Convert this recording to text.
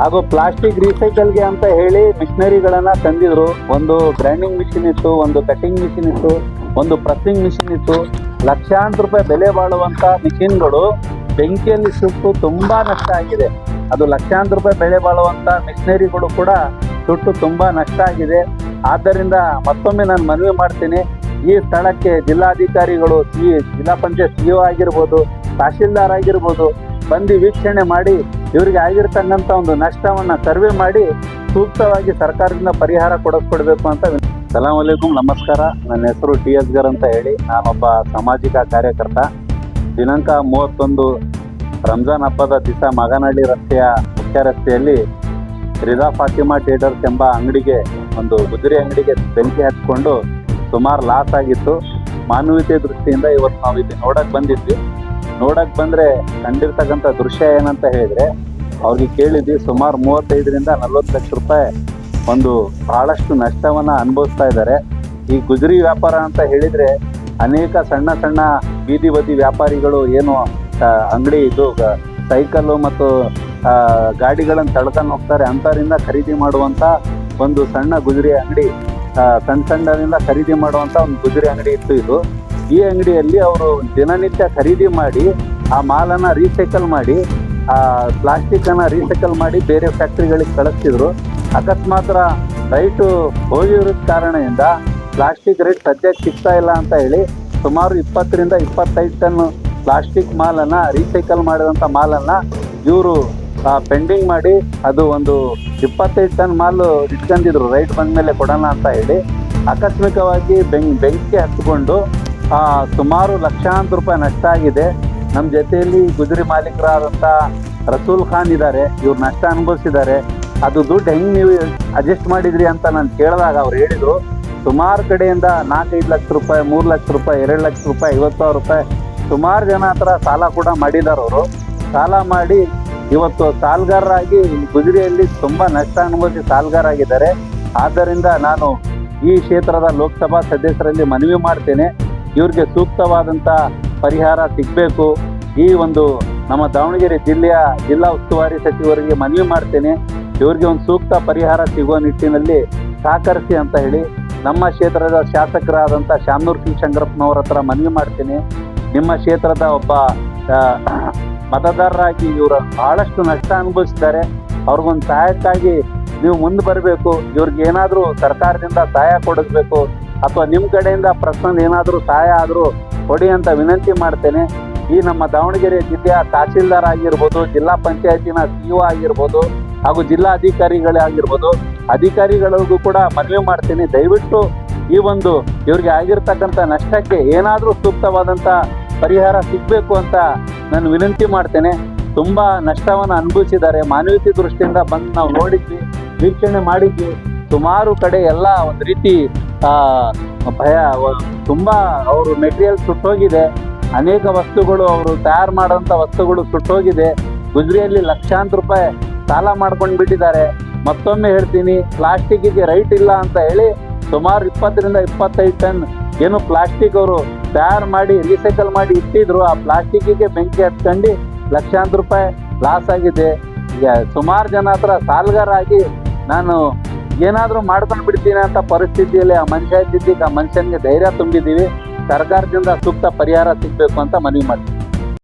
ಹಾಗೂ ಪ್ಲಾಸ್ಟಿಕ್ ರೀಸೈಕಲ್ಗೆ ಅಂತ ಹೇಳಿ ಮಿಷನರಿಗಳನ್ನ ತಂದಿದ್ರು. ಒಂದು ಗ್ರೈಂಡಿಂಗ್ ಮಿಷಿನ್ ಇತ್ತು, ಒಂದು ಕಟಿಂಗ್ ಮಿಷಿನ್ ಇತ್ತು, ಒಂದು ಪ್ರೆಸ್ಸಿಂಗ್ ಮಿಷಿನ್ ಇತ್ತು. ಲಕ್ಷಾಂತರ ರೂಪಾಯಿ ಬೆಲೆ ಬಾಳುವಂತ ಮಿಷಿನ್ಗಳು ಬೆಂಕಿಯಲ್ಲಿ ಸುಟ್ಟು ತುಂಬಾ ನಷ್ಟ ಆಗಿದೆ. ಅದು ಲಕ್ಷಾಂತರ ರೂಪಾಯಿ ಬೆಲೆ ಬಾಳುವಂತ ಮಿಷನರಿಗಳು ಕೂಡ ಸುಟ್ಟು ತುಂಬಾ ನಷ್ಟ ಆಗಿದೆ. ಆದ್ದರಿಂದ ಮತ್ತೊಮ್ಮೆ ನಾನು ಮನವಿ ಮಾಡ್ತೀನಿ, ಈ ಸ್ಥಳಕ್ಕೆ ಜಿಲ್ಲಾಧಿಕಾರಿಗಳು, ಜಿಲ್ಲಾ ಪಂಚಾಯತ್ ಸಿಇಒ ಆಗಿರ್ಬೋದು, ತಹಶೀಲ್ದಾರ್ ಆಗಿರ್ಬೋದು, ಬಂದು ವೀಕ್ಷಣೆ ಮಾಡಿ ಇವರಿಗೆ ಆಗಿರ್ತಕ್ಕಂಥ ಒಂದು ನಷ್ಟವನ್ನ ಸರ್ವೆ ಮಾಡಿ ಸೂಕ್ತವಾಗಿ ಸರ್ಕಾರದಿಂದ ಪರಿಹಾರ ಕೊಡಿಸ್ಕೊಡ್ಬೇಕು ಅಂತ. ಸಲಾಮ್ ಅಲೈಕುಂ, ನಮಸ್ಕಾರ. ನನ್ನ ಹೆಸರು ಟಿ ಅಸ್ಗರ್ ಅಂತ ಹೇಳಿ, ನಾನೊಬ್ಬ ಸಾಮಾಜಿಕ ಕಾರ್ಯಕರ್ತ. ದಿನಾಂಕ 31 ರಂಜಾನ್ ಹಬ್ಬದ ದಿವಸ ಮಾಗನಹಳ್ಳಿ ರಸ್ತೆಯ ಮುಖ್ಯ ರಸ್ತೆಯಲ್ಲಿ ರಿದಾ ಫಾತಿಮಾ ಟ್ರೇಡರ್ಸ್ ಎಂಬ ಅಂಗಡಿಗೆ, ಒಂದು ಗುಜರಿ ಅಂಗಡಿಗೆ ಬೆಂಕಿ ಹಚ್ಕೊಂಡು ಸುಮಾರು ಲಾಸ್ ಆಗಿತ್ತು. ಮಾನವೀಯತೆ ದೃಷ್ಟಿಯಿಂದ ಇವತ್ತು ನಾವು ಇಲ್ಲಿ ನೋಡಕ್ ಬಂದಿದ್ವಿ. ನೋಡಕ್ ಬಂದ್ರೆ ಕಂಡಿರ್ತಕ್ಕಂಥ ದೃಶ್ಯ ಏನಂತ ಹೇಳಿದ್ರೆ, ಅವ್ರಿಗೆ ಕೇಳಿದ್ವಿ, ಸುಮಾರು 35ರಿಂದ 40 ಲಕ್ಷ ರೂಪಾಯಿ ಒಂದು ಬಹಳಷ್ಟು ನಷ್ಟವನ್ನ ಅನುಭವಿಸ್ತಾ ಇದ್ದಾರೆ. ಈ ಗುಜರಿ ವ್ಯಾಪಾರ ಅಂತ ಹೇಳಿದ್ರೆ ಅನೇಕ ಸಣ್ಣ ಸಣ್ಣ ಬೀದಿ ಬದಿ ವ್ಯಾಪಾರಿಗಳು ಏನು ಅಂಗಡಿ ಇದು ಸೈಕಲ್ಲು ಮತ್ತು ಗಾಡಿಗಳನ್ನು ತಳ್ಕೊಂಡು ಹೋಗ್ತಾರೆ, ಅಂಥವರಿಂದ ಖರೀದಿ ಮಾಡುವಂತ ಒಂದು ಸಣ್ಣ ಗುಜರಿ ಅಂಗಡಿ, ಸಣ್ಣದಿಂದ ಖರೀದಿ ಮಾಡುವಂತ ಒಂದು ಗುಜರಿ ಅಂಗಡಿ ಇತ್ತು ಇದು. ಈ ಅಂಗಡಿಯಲ್ಲಿ ಅವರು ದಿನನಿತ್ಯ ಖರೀದಿ ಮಾಡಿ ಆ ಮಾಲನ್ನ ರೀಸೈಕಲ್ ಮಾಡಿ, ಆ ಪ್ಲಾಸ್ಟಿಕ್ ಅನ್ನ ರೀಸೈಕಲ್ ಮಾಡಿ ಬೇರೆ ಫ್ಯಾಕ್ಟ್ರಿಗಳಿಗೆ ಕಳಿಸ್ತಿದ್ರು. ಅಕಸ್ಮಾತ್ ರೈಟು ಹೋಗಿರೋ ಕಾರಣದಿಂದ ಪ್ಲಾಸ್ಟಿಕ್ ರೇಟ್ ಸದ್ಯಕ್ಕೆ ಸಿಗ್ತಾ ಇಲ್ಲ ಅಂತ ಹೇಳಿ ಸುಮಾರು 20ರಿಂದ 25 ಟನ್ ಪ್ಲಾಸ್ಟಿಕ್ ಮಾಲನ್ನ, ರೀಸೈಕಲ್ ಮಾಡಿದಂಥ ಮಾಲನ್ನ ಇವರು ಪೆಂಡಿಂಗ್ ಮಾಡಿ, ಅದು ಒಂದು 25 ಟನ್ ಮಾಲು ಇಟ್ಕೊಂಡಿದ್ರು ರೈಟ್ ಬಂದ ಮೇಲೆ ಕೊಡೋಣ ಅಂತ ಹೇಳಿ. ಆಕಸ್ಮಿಕವಾಗಿ ಬೆಂಕಿ ಹಚ್ಕೊಂಡು ಸುಮಾರು ಲಕ್ಷಾಂತರ ರೂಪಾಯಿ ನಷ್ಟ ಆಗಿದೆ. ನಮ್ಮ ಜೊತೆಯಲ್ಲಿ ಗುಜರಿ ಮಾಲೀಕರಾದಂಥ ರಸೂಲ್ ಖಾನ್ ಇದ್ದಾರೆ, ಇವ್ರು ನಷ್ಟ ಅನುಭವಿಸಿದ್ದಾರೆ. ಅದು ದುಡ್ಡು ಹೆಂಗೆ ನೀವು ಅಡ್ಜಸ್ಟ್ ಮಾಡಿದ್ರಿ ಅಂತ ನಾನು ಕೇಳಿದಾಗ ಅವ್ರು ಹೇಳಿದರು, ಸುಮಾರು ಕಡೆಯಿಂದ 4-5 ಲಕ್ಷ ರೂಪಾಯಿ, 3 ಲಕ್ಷ ರೂಪಾಯಿ, 2 ಲಕ್ಷ ರೂಪಾಯಿ, 50,000 ರೂಪಾಯಿ ಸುಮಾರು ಜನ ಹತ್ರ ಸಾಲ ಕೂಡ ಮಾಡಿದ್ದಾರೆ. ಅವರು ಸಾಲ ಮಾಡಿ ಇವತ್ತು ಸಾಲಗಾರರಾಗಿ ಗುಜರಿಯಲ್ಲಿ ತುಂಬ ನಷ್ಟ ಅನುಭವಿಸಿ ಸಾಲಗಾರಾಗಿದ್ದಾರೆ. ಆದ್ದರಿಂದ ನಾನು ಈ ಕ್ಷೇತ್ರದ ಲೋಕಸಭಾ ಸದಸ್ಯರಲ್ಲಿ ಮನವಿ ಮಾಡ್ತೇನೆ, ಇವ್ರಿಗೆ ಸೂಕ್ತವಾದಂಥ ಪರಿಹಾರ ಸಿಗಬೇಕು. ಈ ಒಂದು ನಮ್ಮ ದಾವಣಗೆರೆ ಜಿಲ್ಲಾ ಉಸ್ತುವಾರಿ ಸಚಿವರಿಗೆ ಮನವಿ ಮಾಡ್ತೇನೆ, ಇವ್ರಿಗೆ ಒಂದು ಸೂಕ್ತ ಪರಿಹಾರ ಸಿಗುವ ನಿಟ್ಟಿನಲ್ಲಿ ಸಹಕರಿಸಿ ಅಂತ ಹೇಳಿ ನಮ್ಮ ಕ್ಷೇತ್ರದ ಶಾಸಕರಾದಂಥ ಶಾಮನೂರು ಶಿವಶಂಕರಪ್ಪನವ್ರ ಹತ್ರ ಮನವಿ ಮಾಡ್ತೀನಿ. ನಿಮ್ಮ ಕ್ಷೇತ್ರದ ಒಬ್ಬ ಮತದಾರರಾಗಿ ಇವರು ಬಹಳಷ್ಟು ನಷ್ಟ ಅನುಭವಿಸಿದ್ದಾರೆ. ಅವ್ರಿಗೊಂದು ಸಹಾಯಕ್ಕಾಗಿ ನೀವು ಮುಂದೆ ಬರಬೇಕು. ಇವ್ರಿಗೆ ಏನಾದರೂ ಸರ್ಕಾರದಿಂದ ಸಹಾಯ ಕೊಡಿಸ್ಬೇಕು, ಅಥವಾ ನಿಮ್ಮ ಕಡೆಯಿಂದ ಪರ್ಸನಲ್ ಏನಾದರೂ ಸಹಾಯ ಆದರೂ ಕೊಡಿ ಅಂತ ವಿನಂತಿ ಮಾಡ್ತೇನೆ. ಈ ನಮ್ಮ ದಾವಣಗೆರೆ ಜಿಲ್ಲೆಯ ತಹಶೀಲ್ದಾರ್ ಆಗಿರ್ಬೋದು, ಜಿಲ್ಲಾ ಪಂಚಾಯತಿನ ಸಿಇಒ ಆಗಿರ್ಬೋದು, ಹಾಗೂ ಜಿಲ್ಲಾ ಅಧಿಕಾರಿಗಳಾಗಿರ್ಬೋದು, ಅಧಿಕಾರಿಗಳಿಗೂ ಕೂಡ ಮನವಿ ಮಾಡ್ತೀನಿ, ದಯವಿಟ್ಟು ಈ ಒಂದು ಇವ್ರಿಗೆ ಆಗಿರ್ತಕ್ಕಂಥ ನಷ್ಟಕ್ಕೆ ಏನಾದರೂ ಸೂಕ್ತವಾದಂಥ ಪರಿಹಾರ ಸಿಗಬೇಕು ಅಂತ ನಾನು ವಿನಂತಿ ಮಾಡ್ತೇನೆ. ತುಂಬ ನಷ್ಟವನ್ನು ಅನುಭವಿಸಿದ್ದಾರೆ. ಮಾನವೀಯತೆ ದೃಷ್ಟಿಯಿಂದ ಬಂದು ನಾವು ನೋಡಿದ್ವಿ, ವೀಕ್ಷಣೆ ಮಾಡಿದ್ವಿ. ಸುಮಾರು ಕಡೆ ಎಲ್ಲ ಒಂದು ರೀತಿ ತುಂಬ ಅವರು ಮೆಟೀರಿಯಲ್ ಸುಟ್ಟೋಗಿದೆ. ಅನೇಕ ವಸ್ತುಗಳು, ಅವರು ತಯಾರು ಮಾಡೋಂಥ ವಸ್ತುಗಳು ಸುಟ್ಟೋಗಿದೆ. ಗುಜರಿಯಲ್ಲಿ ಲಕ್ಷಾಂತರ ರೂಪಾಯಿ ಸಾಲ ಮಾಡ್ಕೊಂಡು ಬಿಟ್ಟಿದ್ದಾರೆ. ಮತ್ತೊಮ್ಮೆ ಹೇಳ್ತೀನಿ, ಪ್ಲಾಸ್ಟಿಕ್ಕಿಗೆ ರೈಟ್ ಇಲ್ಲ ಅಂತ ಹೇಳಿ ಸುಮಾರು 20ರಿಂದ 25 ಟನ್ ಏನು ಪ್ಲಾಸ್ಟಿಕ್ ಅವರು ತಯಾರು ಮಾಡಿ ರೀಸೈಕಲ್ ಮಾಡಿ ಇಟ್ಟಿದ್ರು. ಆ ಪ್ಲಾಸ್ಟಿಕ್ಕಿಗೆ ಬೆಂಕಿ ಹಚ್ಕೊಂಡು ಲಕ್ಷಾಂತರ ರೂಪಾಯಿ ಲಾಸ್ ಆಗಿದೆ. ಈಗ ಸುಮಾರು ಜನ ಹತ್ರ ಸಾಲಗಾರಾಗಿ ನಾನು ಏನಾದರೂ ಮಾಡ್ಕೊಂಡು ಬಿಡ್ತೀನಿ ಅಂತ ಪರಿಸ್ಥಿತಿಯಲ್ಲಿ ಆ ಮನುಷ್ಯ ಇದ್ದಿದ್ದಕ್ಕೆ ಆ ಮನುಷ್ಯನಿಗೆ ಧೈರ್ಯ ತುಂಬಿದ್ದೀವಿ. ಸರ್ಕಾರದಿಂದ ಸೂಕ್ತ ಪರಿಹಾರ ಸಿಗಬೇಕು ಅಂತ ಮನವಿ ಮಾಡ್ತೀನಿ.